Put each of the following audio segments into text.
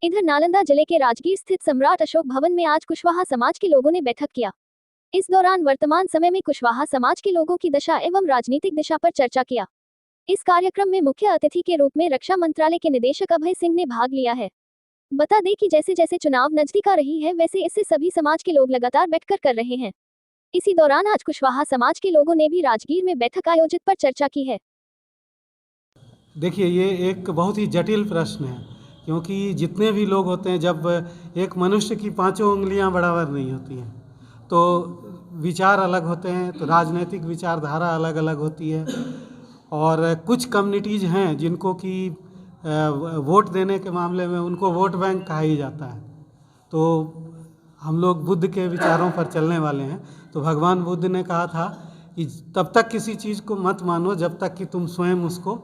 इधर नालंदा जिले के राजगीर स्थित सम्राट अशोक भवन में आज कुशवाहा समाज के लोगों ने बैठक किया। इस दौरान वर्तमान समय में कुशवाहा समाज के लोगों की दशा एवं राजनीतिक दिशा पर चर्चा किया। इस कार्यक्रम में मुख्य अतिथि के रूप में रक्षा मंत्रालय के निदेशक अभय सिंह ने भाग लिया है। बता दें कि जैसे जैसे चुनाव नजदीक आ रही है वैसे इससे सभी समाज के लोग लगातार बैठकर कर रहे हैं। इसी दौरान आज कुशवाहा समाज के लोगों ने भी राजगीर में बैठक आयोजित पर चर्चा की है। देखिए, ये एक बहुत ही जटिल प्रश्न है, क्योंकि जितने भी लोग होते हैं, जब एक मनुष्य की पांचों उंगलियां बराबर नहीं होती हैं, तो विचार अलग होते हैं, तो राजनीतिक विचारधारा अलग अलग होती है। और कुछ कम्युनिटीज़ हैं जिनको कि वोट देने के मामले में उनको वोट बैंक कहा ही जाता है। तो हम लोग बुद्ध के विचारों पर चलने वाले हैं। तो भगवान बुद्ध ने कहा था कि तब तक किसी चीज़ को मत मानो जब तक कि तुम स्वयं उसको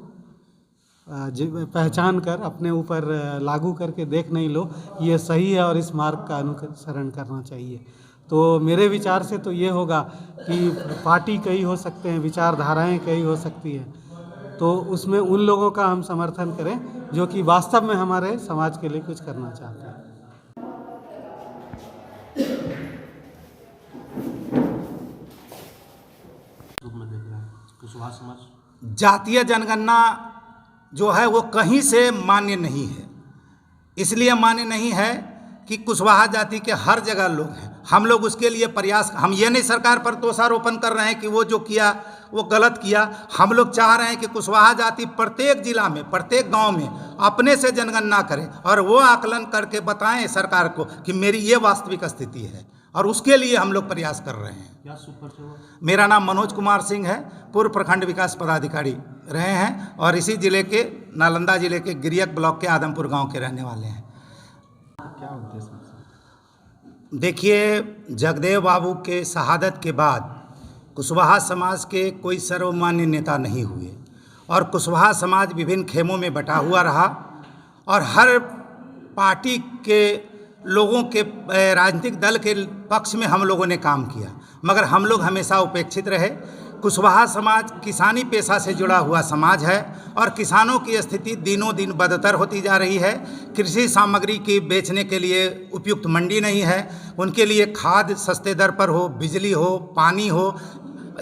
पहचान कर अपने ऊपर लागू करके देख नहीं लो ये सही है और इस मार्ग का अनुसरण करना चाहिए। तो मेरे विचार से तो ये होगा कि पार्टी कई हो सकते हैं, विचारधाराएं कई हो सकती हैं, तो उसमें उन लोगों का हम समर्थन करें जो कि वास्तव में हमारे समाज के लिए कुछ करना चाहते हैं। जातीय जनगणना जो है वो कहीं से मान्य नहीं है। इसलिए मान्य नहीं है कि कुशवाहा जाति के हर जगह लोग हैं। हम लोग उसके लिए प्रयास, हम ये नहीं सरकार पर दोषारोपण कर रहे हैं कि वो जो किया वो गलत किया। हम लोग चाह रहे हैं कि कुशवाहा जाति प्रत्येक जिला में, प्रत्येक गांव में अपने से जनगणना करे और वो आकलन करके बताएं सरकार को कि मेरी ये वास्तविक स्थिति है, और उसके लिए हम लोग प्रयास कर रहे हैं। मेरा नाम मनोज कुमार सिंह है, पूर्व प्रखंड विकास पदाधिकारी रहे हैं और इसी जिले के, नालंदा जिले के गिरियक ब्लॉक के आदमपुर गांव के रहने वाले हैं। क्या उद्देश्य? देखिए, जगदेव बाबू के शहादत के बाद कुशवाहा समाज के कोई सर्वमान्य नेता नहीं हुए और कुशवाहा समाज विभिन्न खेमों में बटा हुआ रहा और हर पार्टी के लोगों के, राजनीतिक दल के पक्ष में हम लोगों ने काम किया, मगर हम लोग हमेशा उपेक्षित रहे। कुशवाहा समाज किसानी पेशा से जुड़ा हुआ समाज है और किसानों की स्थिति दिनों दिन बदतर होती जा रही है। कृषि सामग्री की बेचने के लिए उपयुक्त मंडी नहीं है, उनके लिए खाद सस्ते दर पर हो, बिजली हो, पानी हो,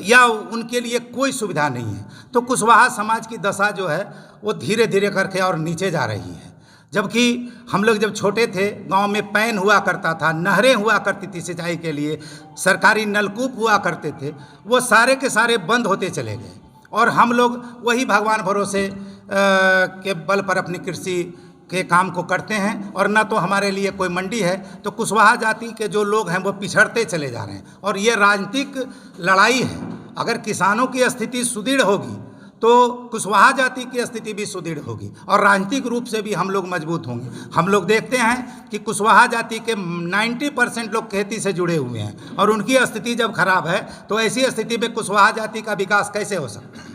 या उनके लिए कोई सुविधा नहीं है। तो कुशवाहा समाज की दशा जो है वो धीरे धीरे करके और नीचे जा रही है। जबकि हम लोग जब छोटे थे, गांव में पैन हुआ करता था, नहरें हुआ करती थी सिंचाई के लिए, सरकारी नलकूप हुआ करते थे, वो सारे के सारे बंद होते चले गए और हम लोग वही भगवान भरोसे के बल पर अपनी कृषि के काम को करते हैं और न तो हमारे लिए कोई मंडी है। तो कुशवाहा जाति के जो लोग हैं वो पिछड़ते चले जा रहे हैं और ये राजनीतिक लड़ाई है। अगर किसानों की स्थिति सुदृढ़ होगी तो कुशवाहा जाति की स्थिति भी सुदृढ़ होगी और राजनीतिक रूप से भी हम लोग मजबूत होंगे। हम लोग देखते हैं कि कुशवाहा जाति के 90% लोग खेती से जुड़े हुए हैं और उनकी स्थिति जब खराब है तो ऐसी स्थिति में कुशवाहा जाति का विकास कैसे हो सकता है,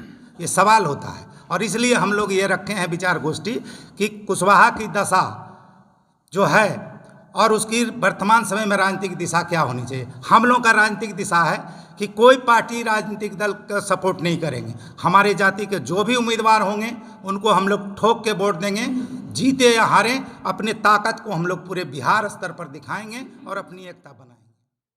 ये सवाल होता है। और इसलिए हम लोग ये रखे हैं विचार गोष्ठी कि कुशवाहा की दशा जो है और उसकी वर्तमान समय में राजनीतिक दिशा क्या होनी चाहिए। हम लोगों का राजनीतिक दिशा है कि कोई पार्टी राजनीतिक दल का सपोर्ट नहीं करेंगे। हमारे जाति के जो भी उम्मीदवार होंगे उनको हम लोग ठोक के वोट देंगे, जीते या हारें, अपने ताकत को हम लोग पूरे बिहार स्तर पर दिखाएंगे और अपनी एकता बनाएंगे।